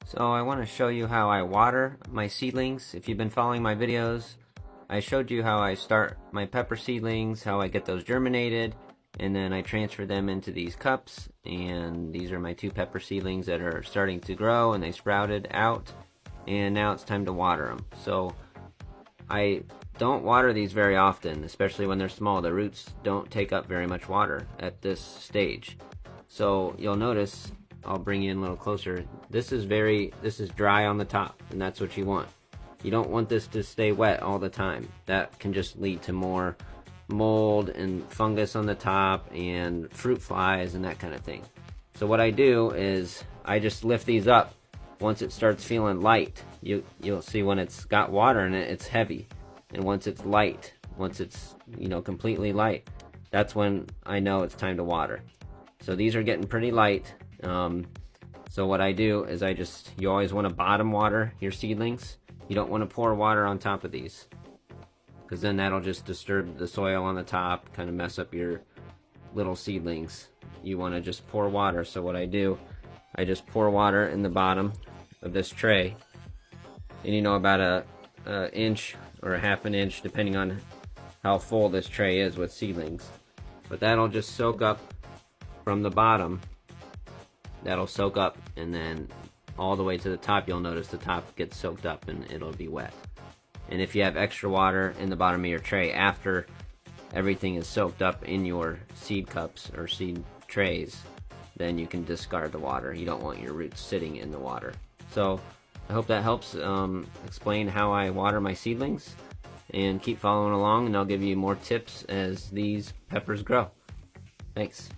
So I want to show you how I water my seedlings. If you've been following my videos, I showed you how I start my pepper seedlings, how I get those germinated, and then I transfer them into these cups. And these are my two pepper seedlings that are starting to grow, and they sprouted out. And now it's time to water them. So I don't water these very often, especially when they're small. The roots don't take up very much water at this stage. So you'll notice, I'll bring you in a little closer, this is dry on the top, and that's what you want. You don't want this to stay wet all the time. That can just lead to more mold and fungus on the top and fruit flies and that kind of thing. So what I do is I just lift these up. Once it starts feeling light, you'll see when it's got water in it, it's heavy. And once it's light, once it's completely light, that's when I know it's time to water. So these are getting pretty light. So what I do is you always want to bottom water your seedlings. You don't want to pour water on top of these, because then that'll just disturb the soil on the top, kind of mess up your little seedlings. You want to just pour water. So what I do, I just pour water in the bottom of this tray, and about a inch or a half an inch, depending on how full this tray is with seedlings. But that'll just soak up from the bottom. That'll soak up, and then all the way to the top, you'll notice the top gets soaked up and it'll be wet. And if you have extra water in the bottom of your tray after everything is soaked up in your seed cups or seed trays, then you can discard the water. You don't want your roots sitting in the water. So I hope that helps explain how I water my seedlings, and keep following along, and I'll give you more tips as these peppers grow. Thanks.